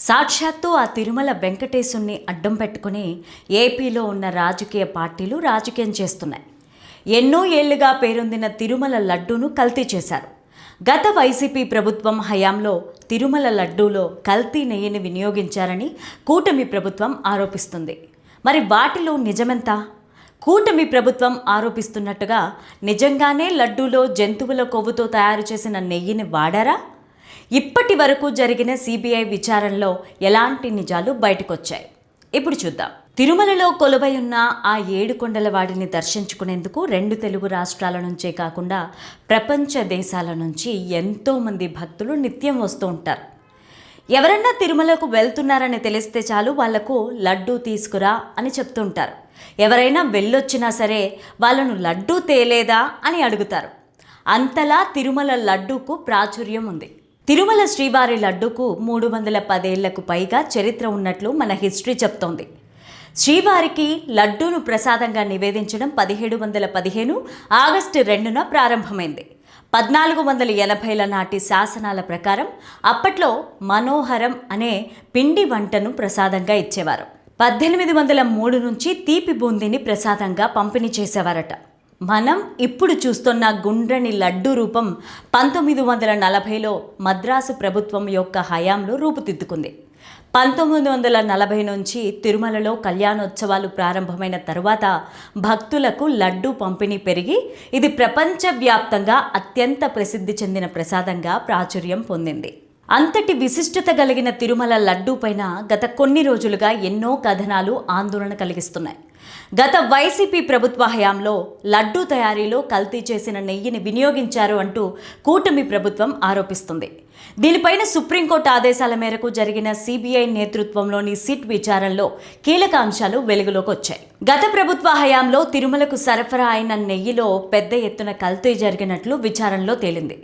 సాక్షాత్తు ఆ తిరుమల వెంకటేశుణ్ణి అడ్డం పెట్టుకుని ఏపీలో ఉన్న రాజకీయ పార్టీలు రాజకీయం చేస్తున్నాయి. ఎన్నో ఏళ్లుగా పేరొందిన తిరుమల లడ్డూను కల్తీ చేశారు. గత వైసీపీ ప్రభుత్వం హయాంలో తిరుమల లడ్డూలో కల్తీ నెయ్యిని వినియోగించారని కూటమి ప్రభుత్వం ఆరోపిస్తుంది. మరి వాటిలో నిజమెంత? కూటమి ప్రభుత్వం ఆరోపిస్తున్నట్టుగా నిజంగానే లడ్డూలో జంతువుల కొవ్వుతో తయారు చేసిన నెయ్యిని వాడారా? ఇప్పటి వరకు జరిగిన సిబిఐ విచారణలో ఎలాంటి నిజాలు బయటకొచ్చాయి? ఇప్పుడు చూద్దాం. తిరుమలలో కొలువై ఉన్న ఆ 7 కొండల వాడిని దర్శించుకునేందుకు 2 తెలుగు రాష్ట్రాల నుంచే కాకుండా ప్రపంచ దేశాల నుంచి ఎంతోమంది భక్తులు నిత్యం వస్తూ ఉంటారు. ఎవరన్నా తిరుమలకు వెళ్తున్నారని తెలిస్తే చాలు వాళ్లకు లడ్డూ తీసుకురా అని చెప్తుంటారు. ఎవరైనా వెళ్ళొచ్చినా సరే వాళ్ళను లడ్డూ తేలేదా అని అడుగుతారు. అంతలా తిరుమల లడ్డూకు ప్రాచుర్యం ఉంది. తిరుమల శ్రీవారి లడ్డూకు 310 ఏళ్లకు పైగా చరిత్ర ఉన్నట్లు మన హిస్టరీ చెప్తోంది. శ్రీవారికి లడ్డూను ప్రసాదంగా నివేదించడం 1715 ఆగస్టు 2న ప్రారంభమైంది. 1480ల నాటి శాసనాల ప్రకారం అప్పట్లో మనోహరం అనే పిండి వంటను ప్రసాదంగా ఇచ్చేవారు. 1803 నుంచి తీపి బూందీని ప్రసాదంగా పంపిణీ చేసేవారట. మనం ఇప్పుడు చూస్తున్న గుండ్రని లడ్డూ రూపం 1940లో మద్రాసు ప్రభుత్వం యొక్క హయాంలో రూపుదిద్దుకుంది. 1940 నుంచి తిరుమలలో కళ్యాణోత్సవాలు ప్రారంభమైన తరువాత భక్తులకు లడ్డూ పంపిణీ పెరిగి ఇది ప్రపంచవ్యాప్తంగా అత్యంత ప్రసిద్ధి చెందిన ప్రసాదంగా ప్రాచుర్యం పొందింది. అంతటి విశిష్టత కలిగిన తిరుమల లడ్డూ పైన గత కొన్ని రోజులుగా ఎన్నో కథనాలు ఆందోళన కలిగిస్తున్నాయి. గత వైసీపీ ప్రభుత్వ హయాంలో లడ్డూ తయారీలో కల్తీ చేసిన నెయ్యిని వినియోగించారు అంటూ కూటమి ప్రభుత్వం ఆరోపిస్తుంది. దీనిపైన సుప్రీంకోర్టు ఆదేశాల మేరకు జరిగిన సిబిఐ నేతృత్వంలోని సిట్ విచారణలో కీలక అంశాలు వెలుగులోకి వచ్చాయి. గత ప్రభుత్వ హయాంలో తిరుమలకు సరఫరా అయిన నెయ్యిలో పెద్ద ఎత్తున కల్తీ జరిగినట్లు విచారణలో తేలింది.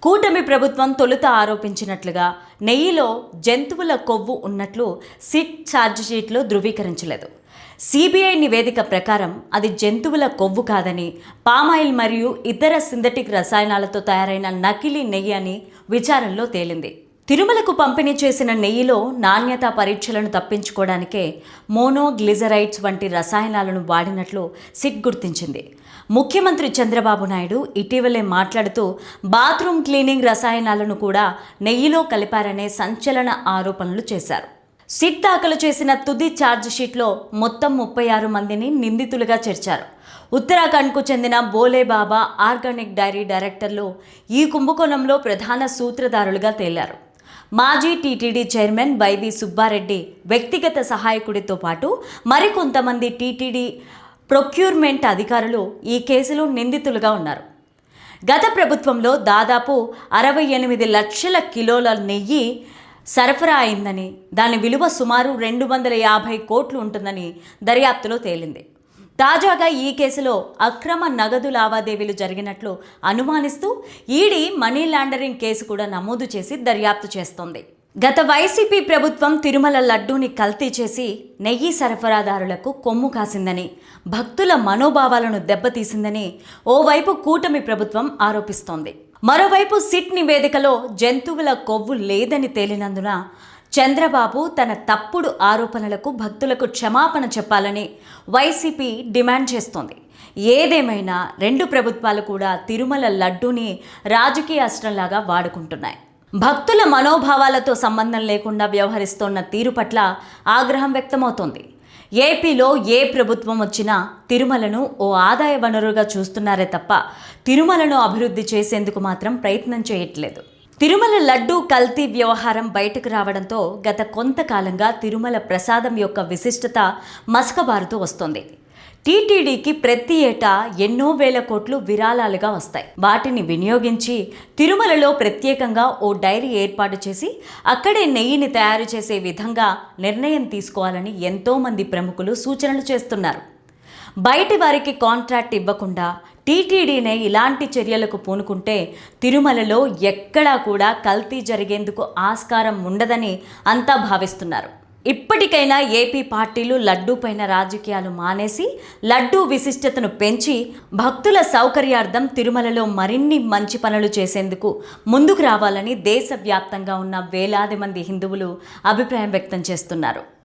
కూటమి ప్రభుత్వం తొలుత ఆరోపించినట్లుగా నెయ్యిలో జంతువుల కొవ్వు ఉన్నట్లు సిట్ ఛార్జిషీట్లో ధృవీకరించలేదు. సిబిఐ నివేదిక ప్రకారం అది జంతువుల కొవ్వు కాదని, పామాయిల్ మరియు ఇతర సింథటిక్ రసాయనాలతో తయారైన నకిలీ నెయ్యి అని విచారణలో తేలింది. తిరుమలకు పంపిణీ చేసిన నెయ్యిలో నాణ్యతా పరీక్షలను తప్పించుకోవడానికే మోనోగ్లిజరైడ్స్ వంటి రసాయనాలను వాడినట్లు సిట్ గుర్తించింది. ముఖ్యమంత్రి చంద్రబాబు నాయుడు ఇటీవలే మాట్లాడుతూ బాత్రూమ్ క్లీనింగ్ రసాయనాలను కూడా నెయ్యిలో కలిపారనే సంచలన ఆరోపణలు చేశారు. సిట్ దాఖలు చేసిన తుది ఛార్జిషీట్లో మొత్తం 36 మందిని నిందితులుగా చేర్చారు. ఉత్తరాఖండ్కు చెందిన బోలేబాబా ఆర్గానిక్ డైరీ డైరెక్టర్లు ఈ కుంభకోణంలో ప్రధాన సూత్రధారులుగా తేలారు. మాజీ టీటీడీ చైర్మన్ వైవి సుబ్బారెడ్డి వ్యక్తిగత సహాయకుడితో పాటు మరికొంతమంది టీటీడీ ప్రొక్యూర్మెంట్ అధికారులు ఈ కేసులో నిందితులుగా ఉన్నారు. గత ప్రభుత్వంలో దాదాపు 68 లక్షల కిలోల నెయ్యి సరఫరా అయిందని, దాని విలువ సుమారు 250 కోట్లు ఉంటుందని దర్యాప్తులో తేలింది. తాజాగా ఈ కేసులో అక్రమ నగదు లావాదేవీలు జరిగినట్లు అనుమానిస్తూ ఈడీ మనీ లాండరింగ్ కేసు కూడా నమోదు చేసి దర్యాప్తు చేస్తోంది. గత వైసీపీ ప్రభుత్వం తిరుమల లడ్డూని కల్తీ చేసి నెయ్యి సరఫరాదారులకు కొమ్ము కాసిందని, భక్తుల మనోభావాలను దెబ్బతీసిందని ఓవైపు కూటమి ప్రభుత్వం ఆరోపిస్తోంది. మరోవైపు సిట్ నివేదికలో జంతువుల కొవ్వు లేదని తేలినందున చంద్రబాబు తన తప్పుడు ఆరోపణలకు భక్తులకు క్షమాపణ చెప్పాలని వైసీపీ డిమాండ్ చేస్తోంది. ఏదేమైనా 2 ప్రభుత్వాలు కూడా తిరుమల లడ్డూని రాజకీయ అస్త్రంలాగా వాడుకుంటున్నాయి. భక్తుల మనోభావాలతో సంబంధం లేకుండా వ్యవహరిస్తోన్న తీరు పట్ల ఆగ్రహం వ్యక్తమవుతోంది. ఏపీలో ఏ ప్రభుత్వం వచ్చినా తిరుమలను ఓ ఆదాయ వనరుగా చూస్తున్నారే తప్ప తిరుమలను అభివృద్ధి చేసేందుకు మాత్రం ప్రయత్నం చేయట్లేదు. తిరుమల లడ్డూ కల్తీ వ్యవహారం బయటకు రావడంతో గత కొంతకాలంగా తిరుమల ప్రసాదం యొక్క విశిష్టత మసకబారుతూ వస్తోంది. టీటీడీకి ప్రతి ఏటా ఎన్నో వేల కోట్లు విరాళాలుగా వస్తాయి. వాటిని వినియోగించి తిరుమలలో ప్రత్యేకంగా ఓ డైరీ ఏర్పాటు చేసి అక్కడే నెయ్యిని తయారు చేసే విధంగా నిర్ణయం తీసుకోవాలని ఎంతోమంది ప్రముఖులు సూచనలు చేస్తున్నారు. బయటి వారికి కాంట్రాక్ట్ ఇవ్వకుండా టీటీడీనే ఇలాంటి చర్యలకు పూనుకుంటే తిరుమలలో ఎక్కడా కూడా కల్తీ జరిగేందుకు ఆస్కారం ఉండదని అంతా భావిస్తున్నారు. ఇప్పటికైనా ఏపీ పార్టీలు లడ్డూ పైన రాజకీయాలు మానేసి లడ్డూ విశిష్టతను పెంచి భక్తుల సౌకర్యార్థం తిరుమలలో మరిన్ని మంచి పనులు చేసేందుకు ముందుకు రావాలని దేశవ్యాప్తంగా ఉన్న వేలాది మంది హిందువులు అభిప్రాయం వ్యక్తం చేస్తున్నారు.